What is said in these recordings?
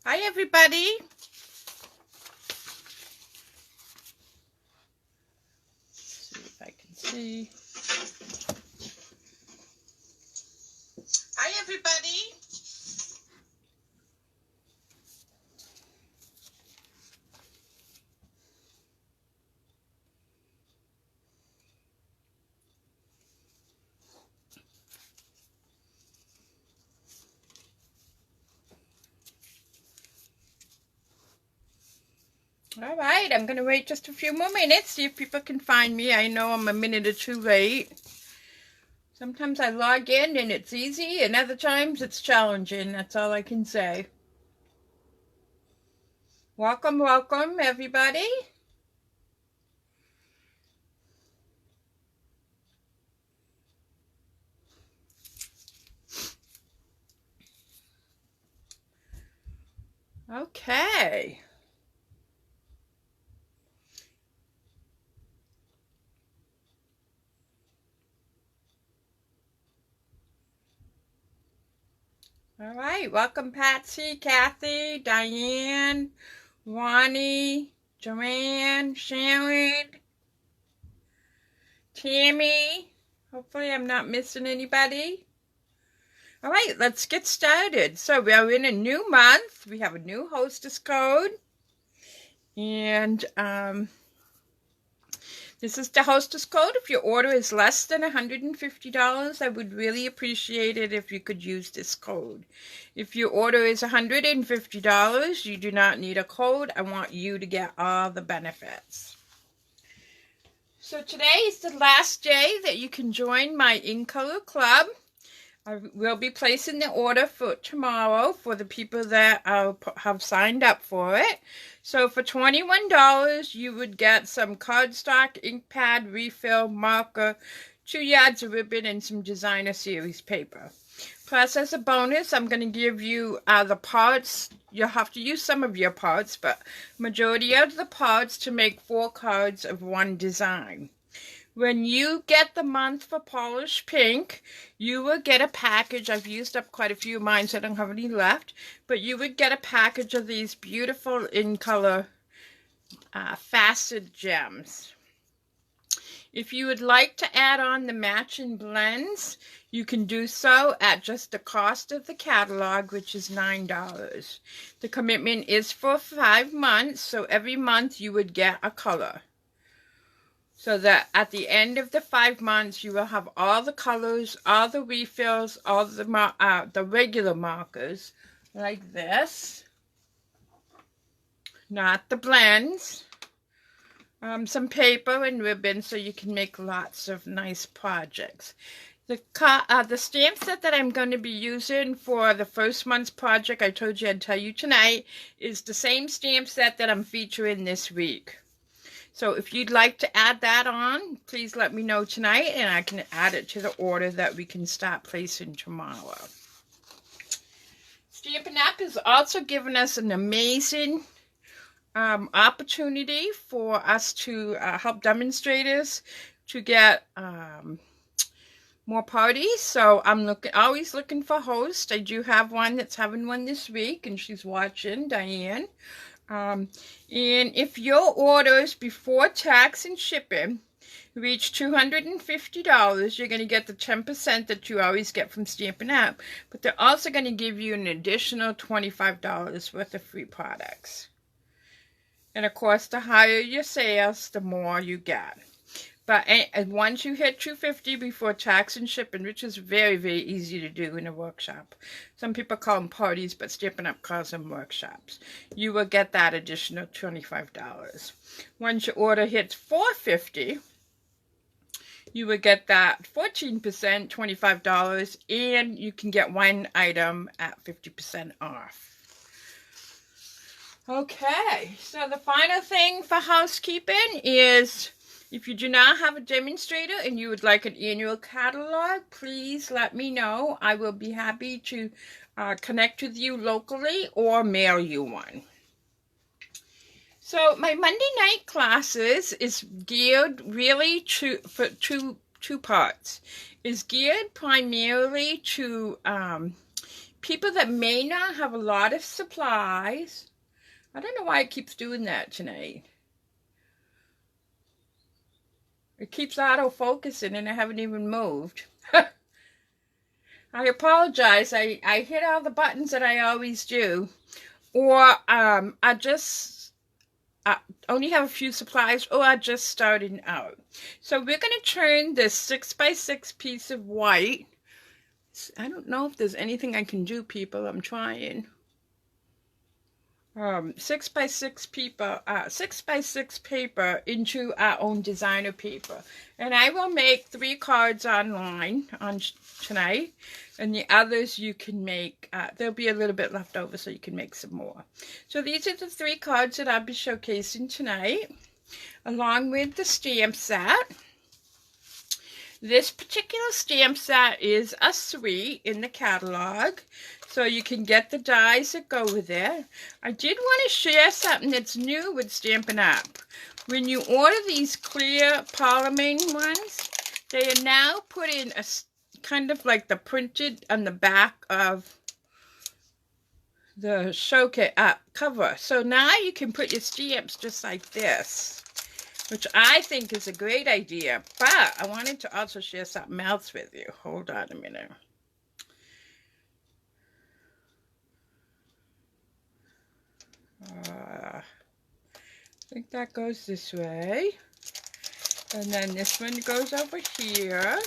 Hi, everybody. Let's see if I can see. Hi, everybody. All right, I'm going to wait just a few more minutes, see if people can find me. I know I'm a minute or two late. Sometimes I log in and it's easy, and other times it's challenging. That's all I can say. Welcome, welcome, everybody. Okay. All right, welcome Patsy, Kathy, Diane, Ronnie, Joanne, Sharon, Tammy. Hopefully I'm not missing anybody. All right, let's get started. So we are in a new month. We have a new hostess code. And this is the hostess code. If your order is less than $150, I would really appreciate it if you could use this code. If your order is $150, you do not need a code. I want you to get all the benefits. So today is the last day that you can join my In Color Club. I will be placing the order for tomorrow for the people that have signed up for it. So for $21, you would get some cardstock, ink pad, refill, marker, 2 yards of ribbon, and some designer series paper. Plus, as a bonus, I'm going to give you the parts. You'll have to use some of your parts, but majority of the parts to make 4 cards of one design. When you get the month for Polish Pink, you will get a package. I've used up quite a few of mine, so I don't have any left. But you would get a package of these beautiful in color faceted gems. If you would like to add on the matching blends, you can do so at just the cost of the catalog, which is $9. The commitment is for 5 months, so every month you would get a color. So that at the end of the 5 months, you will have all the colors, all the refills, all the regular markers, like this. Not the blends. Some paper and ribbon so you can make lots of nice projects. The stamp set that I'm going to be using for the first month's project, I told you I'd tell you tonight, is the same stamp set that I'm featuring this week. So if you'd like to add that on, please let me know tonight, and I can add it to the order that we can start placing tomorrow. Stampin' Up! Is also giving us an amazing opportunity for us to help demonstrators to get more parties. So I'm always looking for hosts. I do have one that's having one this week, and she's watching, Diane. And if your orders before tax and shipping reach $250, you're going to get the 10% that you always get from Stampin' Up! But they're also going to give you an additional $25 worth of free products. And of course, the higher your sales, the more you get. But once you hit $250 before tax and shipping, which is very, very easy to do in a workshop. Some people call them parties, but Stampin' Up! Calls them workshops. You will get that additional $25. Once your order hits $450, you will get that 14%, $25, and you can get one item at 50% off. Okay, so the final thing for housekeeping is, if you do not have a demonstrator and you would like an annual catalog, please let me know. I will be happy to connect with you locally or mail you one. So my Monday night classes is geared really for two parts. Is geared primarily to people that may not have a lot of supplies. I don't know why it keeps doing that tonight. It keeps auto-focusing and I haven't even moved. I apologize. I hit all the buttons that I always do. Or I just only have a few supplies, or I just starting out. So we're going to turn this 6x6 piece of white. I don't know if there's anything I can do, people. I'm trying. 6x6 paper, 6x6 paper into our own designer paper, and I will make 3 cards online on tonight, and the others you can make. There'll be a little bit left over, so you can make some more. So these are the 3 cards that I'll be showcasing tonight, along with the stamp set. This particular stamp set is a suite in the catalog, so you can get the dies that go with it. I did want to share something that's new with Stampin' Up. When you order these clear polymer ones, they are now put in a kind of like the printed on the back of the showcase cover. So now you can put your stamps just like this, which I think is a great idea. But I wanted to also share something else with you. Hold on a minute. I think that goes this way. And then this one goes over here.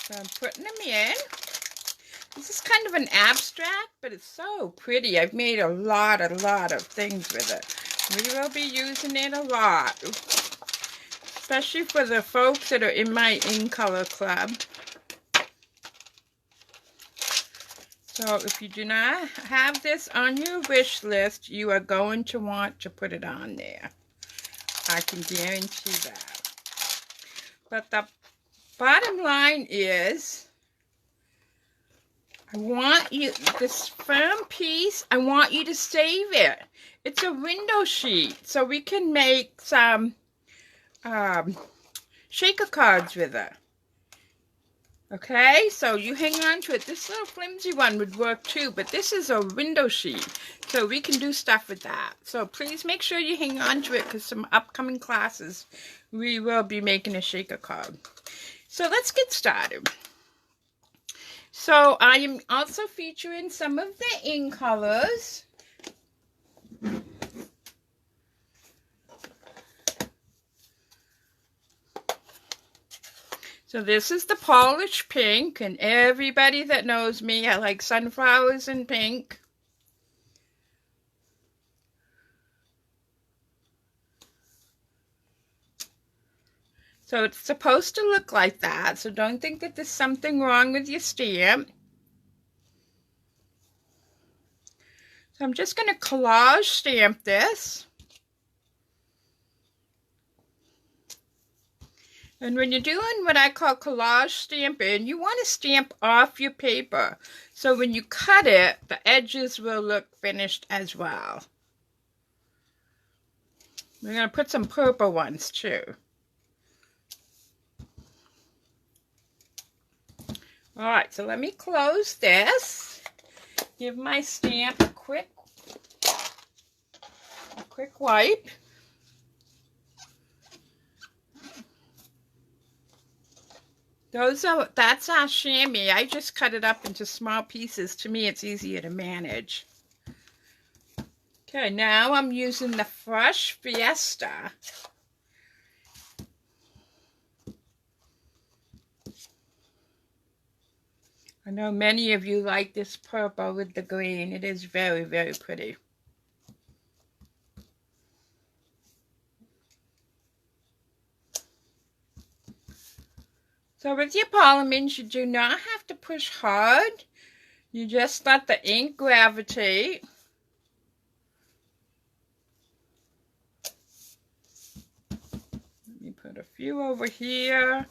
So I'm putting them in. This is kind of an abstract, but it's so pretty. I've made a lot of things with it. We will be using it a lot, especially for the folks that are in my In Color Club. So if you do not have this on your wish list, you are going to want to put it on there. I can guarantee that. But the bottom line is, I want you, this firm piece, I want you to save it. It's a window sheet, so we can make some shaker cards with it. Okay, so you hang on to it. This little flimsy one would work too, but this is a window sheet, so we can do stuff with that. So please make sure you hang on to it, because some upcoming classes we will be making a shaker card. So let's get started. So I am also featuring some of the In colors. So this is the Polish Pink, and everybody that knows me, I like sunflowers and pink. So it's supposed to look like that, so don't think that there's something wrong with your stamp. So I'm just going to collage stamp this. And when you're doing what I call collage stamping, you want to stamp off your paper. So when you cut it, the edges will look finished as well. We're going to put some purple ones too. Alright, so let me close this. Give my stamp a quick wipe. That's our chamois. I just cut it up into small pieces. To me, it's easier to manage. Okay, now I'm using the Fresh Fiesta. I know many of you like this purple with the green. It is very, very pretty. So with your polymers, you do not have to push hard. You just let the ink gravitate. Let me put a few over here,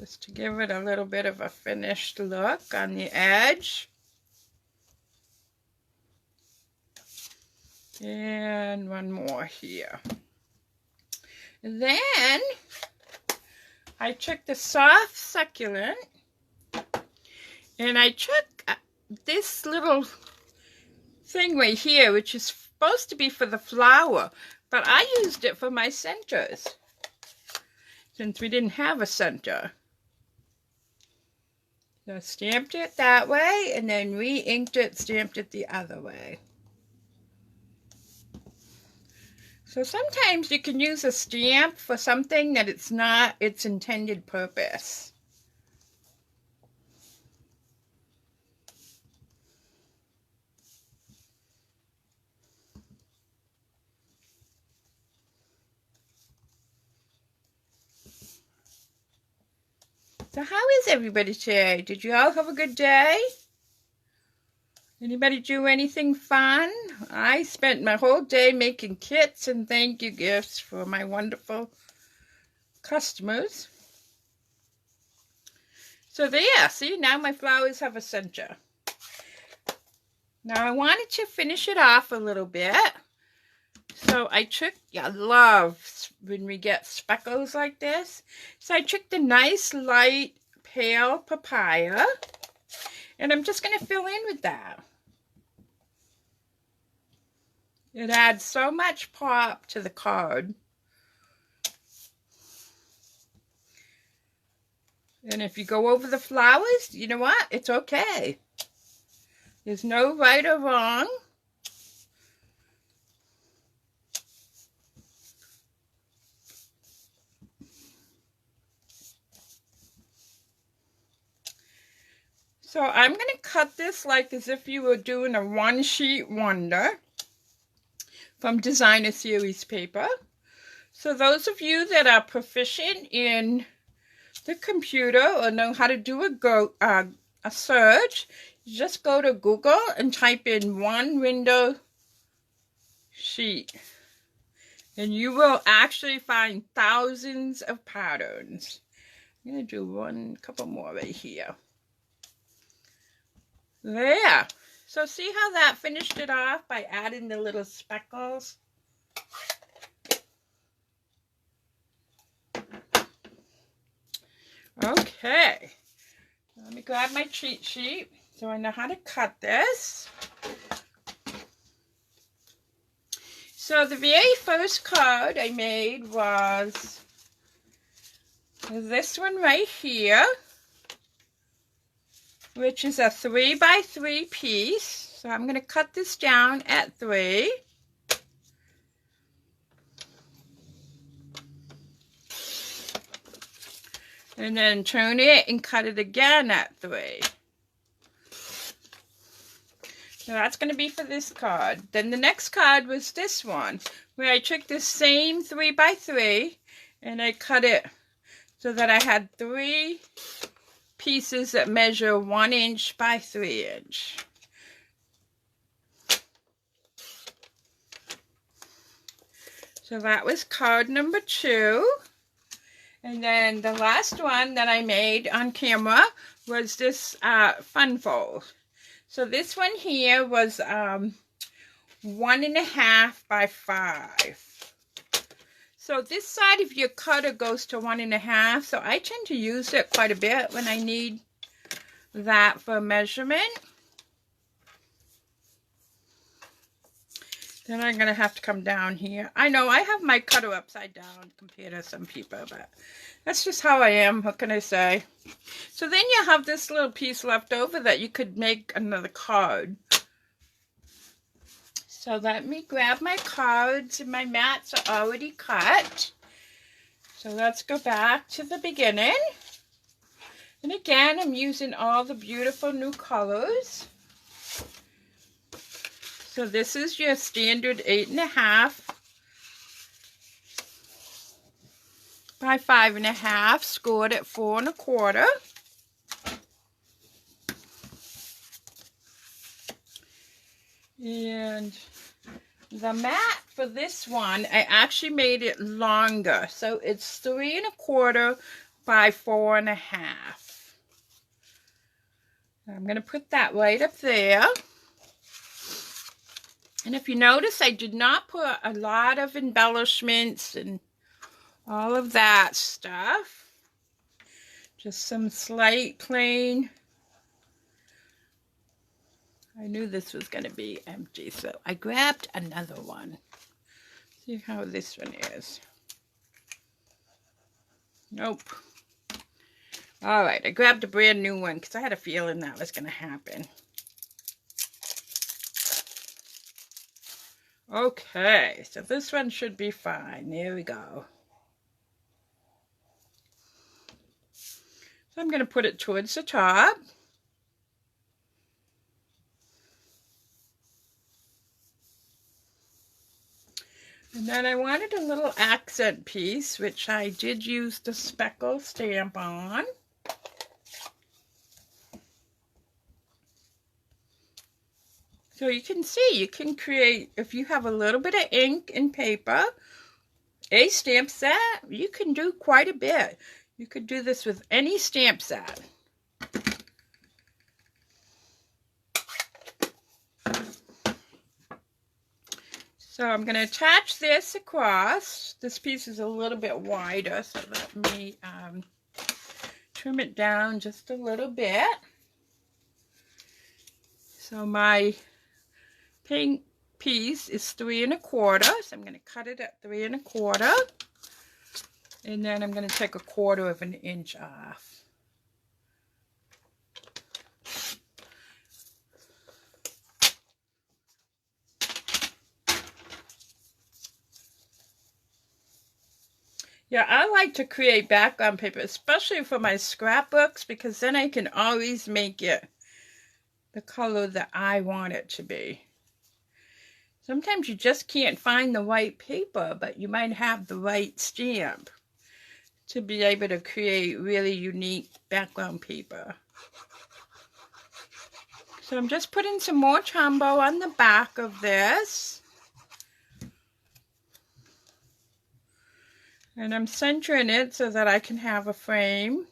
just to give it a little bit of a finished look on the edge. And one more here. And then I took the soft succulent and I took this little thing right here, which is supposed to be for the flower, but I used it for my centers since we didn't have a center. So I stamped it that way and then re-inked it, stamped it the other way. So sometimes you can use a stamp for something that it's not its intended purpose. So how is everybody today? Did you all have a good day? Anybody do anything fun? I spent my whole day making kits and thank you gifts for my wonderful customers. So there, see, now my flowers have a center. Now I wanted to finish it off a little bit. So I love when we get speckles like this. So I took the nice light pale papaya and I'm just going to fill in with that. It adds so much pop to the card. And if you go over the flowers, you know what? It's okay. There's no right or wrong. So I'm going to cut this like as if you were doing a one-sheet wonder from Designer Series paper. So those of you that are proficient in the computer or know how to do a search, you just go to Google and type in one window sheet. And you will actually find thousands of patterns. I'm going to do a couple more right here. There. So see how that finished it off by adding the little speckles? Okay. Let me grab my cheat sheet so I know how to cut this. So the very first card I made was this one right here, which is a 3x3 piece. So I'm going to cut this down at 3. And then turn it and cut it again at 3. So that's going to be for this card. Then the next card was this one, where I took the same 3x3 and I cut it so that I had 3 pieces that measure 1 inch by 3 inch. So that was card number 2. And then the last one that I made on camera was this fun fold. So this one here was 1.5 by 5. So this side of your cutter goes to 1.5. So I tend to use it quite a bit when I need that for measurement. Then I'm going to have to come down here. I know I have my cutter upside down compared to some people, but that's just how I am. What can I say? So then you have this little piece left over that you could make another card. So let me grab my cards, and my mats are already cut. So let's go back to the beginning. And again, I'm using all the beautiful new colors. So this is your standard 8.5 by 5.5, scored at 4 1/4. And the mat for this one, I actually made it longer. So it's 3 1/4 by 4 1/2. I'm going to put that right up there. And if you notice, I did not put a lot of embellishments and all of that stuff. Just some slight plain. I knew this was going to be empty, so I grabbed another one. See how this one is. Nope. All right, I grabbed a brand new one because I had a feeling that was going to happen. Okay, so this one should be fine. There we go. So I'm going to put it towards the top. And then I wanted a little accent piece, which I did use the speckle stamp on. So you can see, you can create, if you have a little bit of ink and paper, a stamp set, you can do quite a bit. You could do this with any stamp set. So I'm going to attach this across. This piece is a little bit wider, so let me trim it down just a little bit. So my pink piece is 3 1/4, so I'm going to cut it at 3 1/4, and then I'm going to take 1/4 of an inch off. Yeah, I like to create background paper, especially for my scrapbooks, because then I can always make it the color that I want it to be. Sometimes you just can't find the right paper, but you might have the right stamp to be able to create really unique background paper. So I'm just putting some more Tombow on the back of this. And I'm centering it so that I can have a frame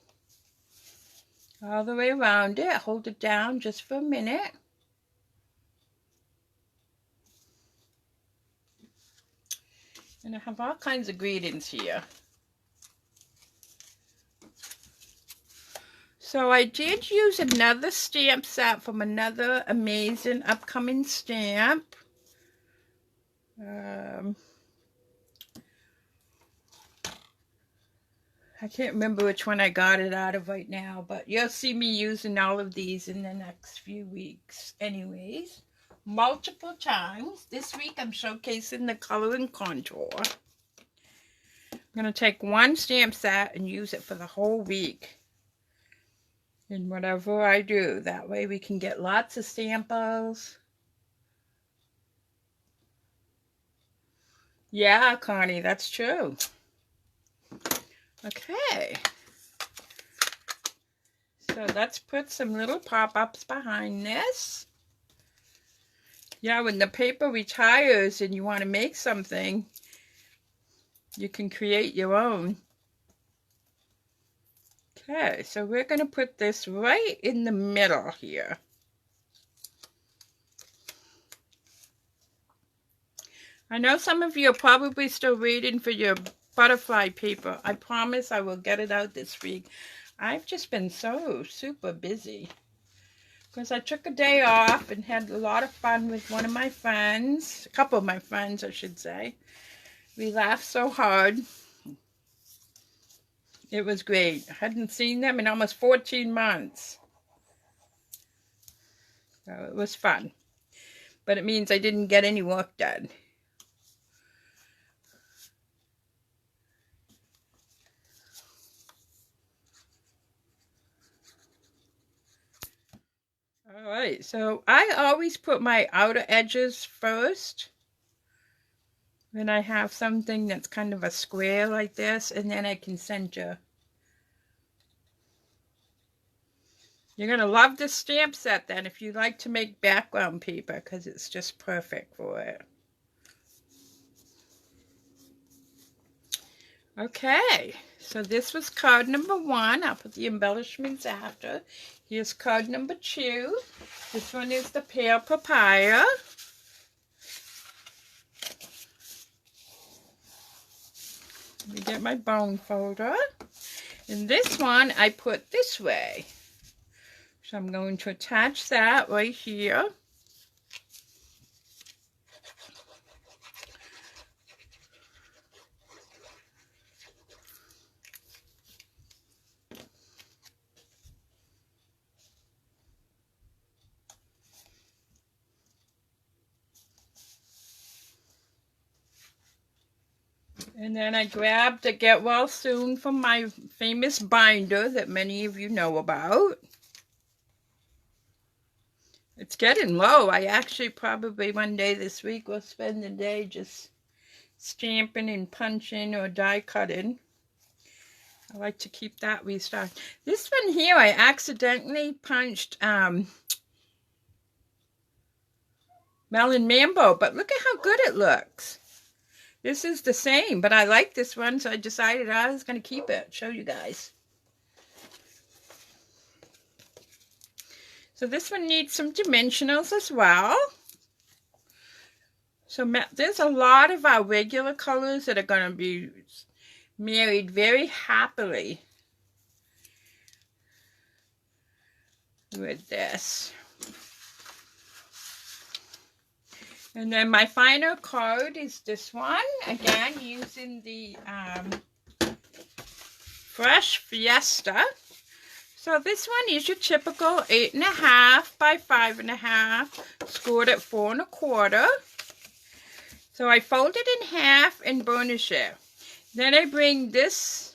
all the way around it. Hold it down just for a minute. And I have all kinds of greetings here. So I did use another stamp set from another amazing upcoming stamp. I can't remember which one I got it out of right now, but you'll see me using all of these in the next few weeks anyways. Multiple times. This week I'm showcasing the color and contour. I'm going to take one stamp set and use it for the whole week in whatever I do. That way we can get lots of samples. Yeah, Connie, that's true. Okay. So let's put some little pop-ups behind this. Yeah, when the paper retires and you want to make something, you can create your own. Okay, so we're going to put this right in the middle here. I know some of you are probably still waiting for your butterfly paper. I promise I will get it out this week. I've just been so super busy because I took a day off and had a lot of fun with one of my friends, a couple of my friends I should say. We laughed so hard. It was great. I hadn't seen them in almost 14 months. So it was fun. But it means I didn't get any work done. Alright, so I always put my outer edges first when I have something that's kind of a square like this, and then I can center. You're going to love this stamp set then if you like to make background paper, because it's just perfect for it. Okay, so this was card number 1. I'll put the embellishments after. Here's card number 2. This one is the pale papaya. Let me get my bone folder. And this one I put this way. So I'm going to attach that right here. And then I grabbed a Get Well Soon from my famous binder that many of you know about. It's getting low. I actually probably one day this week will spend the day just stamping and punching or die cutting. I like to keep that restocked. This one here I accidentally punched Melon Mambo, but look at how good it looks. This is the same, but I like this one, so I decided I was going to keep it. Show you guys. So this one needs some dimensionals as well. So there's a lot of our regular colors that are going to be married very happily with this. And then my final card is this one, again using the Fresh Fiesta. So this one is your typical 8.5 by 5.5, scored at 4 1/4. So I fold it in half and burnish it. Then I bring this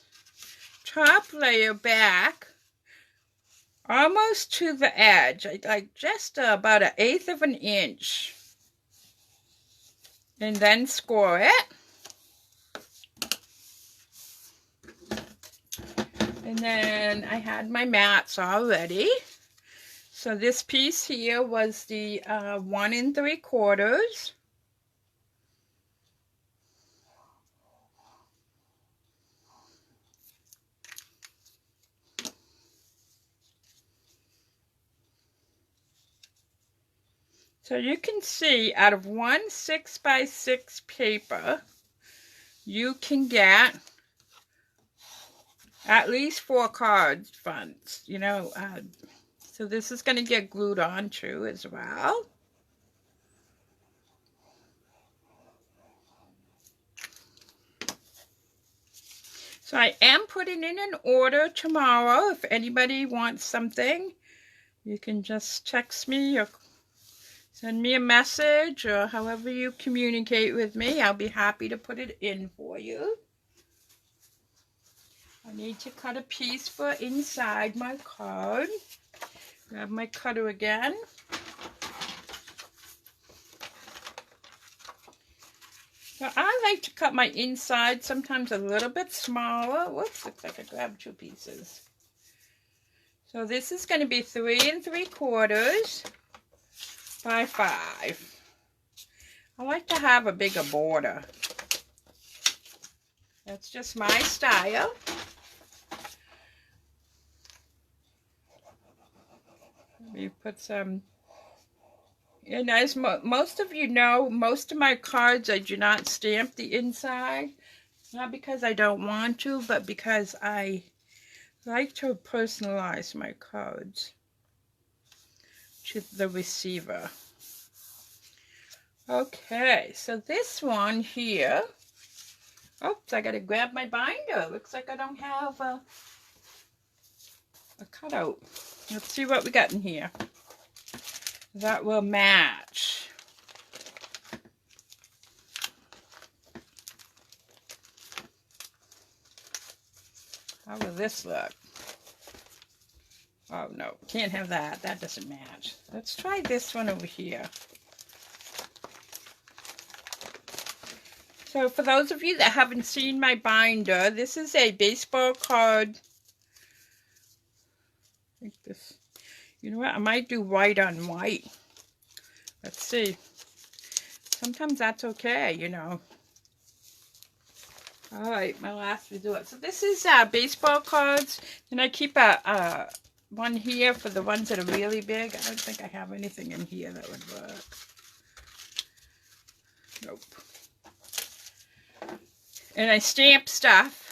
top layer back almost to the edge, like just about 1/8 of an inch. And then score it. And then I had my mats already. So this piece here was the 1 3/4. So you can see out of 1 6 by 6 paper, you can get at least 4 card fronts, you know. So this is going to get glued on too as well. So I am putting in an order tomorrow. If anybody wants something, you can just text me or send me a message, or however you communicate with me. I'll be happy to put it in for you. I need to cut a piece for inside my card. Grab my cutter again. So I like to cut my inside sometimes a little bit smaller. Whoops, looks like I grabbed 2 pieces. So this is going to be 3 3/4 by 5. I like to have a bigger border. That's just my style. We put some, and as most of you know, most of my cards I do not stamp the inside. Not because I don't want to, but because I like to personalize my cards to the receiver. Okay, so this one here, oops, I gotta grab my binder. Looks like I don't have a cutout. Let's see what we got in here that will match. How will this look? Oh no, can't have that. That doesn't match. Let's try this one over here. So for those of you that haven't seen my binder, this is a baseball card. I think this, you know what, I might do white on white. Let's see. Sometimes that's okay, you know. All right, my last resort. So this is baseball cards, and I keep a one here for the ones that are really big. I don't think I have anything in here that would work. Nope. and I stamp stuff.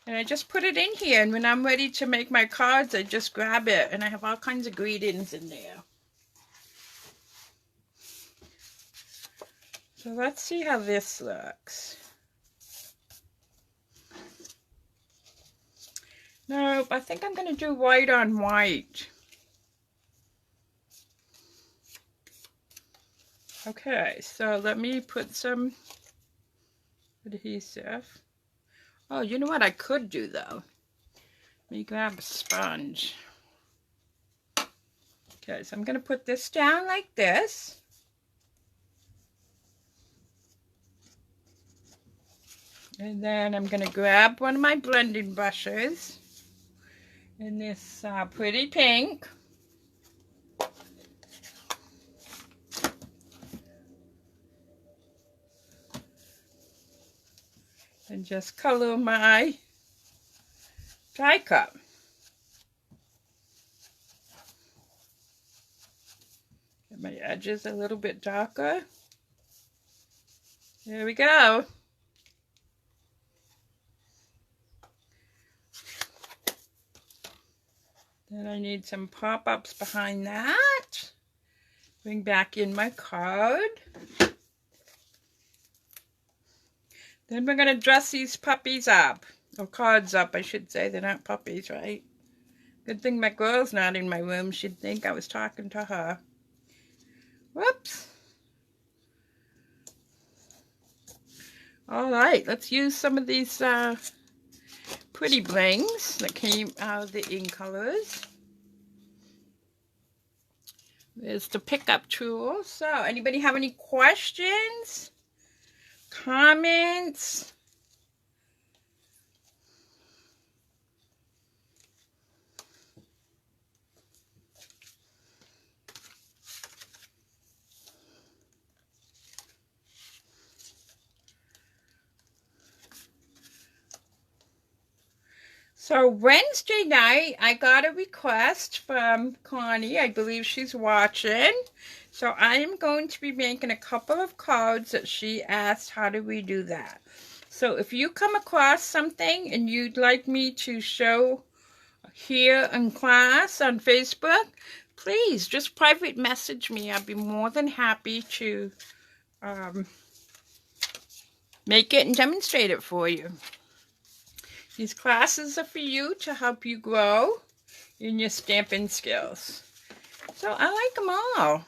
And I just put it in here, and when I'm ready to make my cards, I just grab it, and I have all kinds of greetings in there. So let's see how this looks. Nope, I think I'm going to do white on white. Okay, so let me put some adhesive. Oh, you know what I could do though? Let me grab a sponge. Okay, so I'm going to put this down like this. And then I'm going to grab one of my blending brushes in this pretty pink. And just color my die cup. Get my edges a little bit darker. There we go. Then I need some pop-ups behind that. Bring back in my card. Then we're going to dress these puppies up. Or cards up, I should say. They're not puppies, right? Good thing my girl's not in my room. She'd think I was talking to her. Whoops. Alright, let's use some of these pretty blings that came out of the ink colors. There's the pickup tool. So, anybody have any questions? Comments? So Wednesday night, I got a request from Connie. I believe she's watching. So I am going to be making a couple of cards that she asked, how do we do that? So if you come across something and you'd like me to show here in class on Facebook, please just private message me. I'll be more than happy to make it and demonstrate it for you. These classes are for you to help you grow in your stamping skills. So I like them all.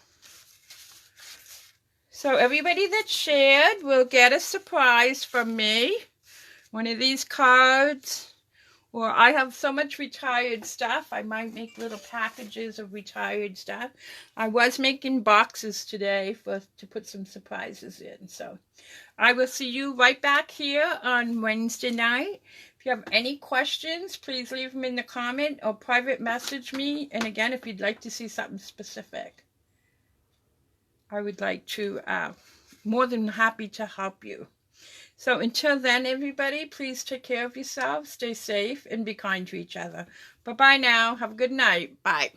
So everybody that shared will get a surprise from me. One of these cards. Or I have so much retired stuff. I might make little packages of retired stuff. I was making boxes today to put some surprises in. So I will see you right back here on Wednesday night. If you have any questions, please leave them in the comment or private message me. And again, if you'd like to see something specific, I would like to, more than happy to help you. So until then, everybody, please take care of yourselves, stay safe, and be kind to each other. Bye-bye now. Have a good night. Bye.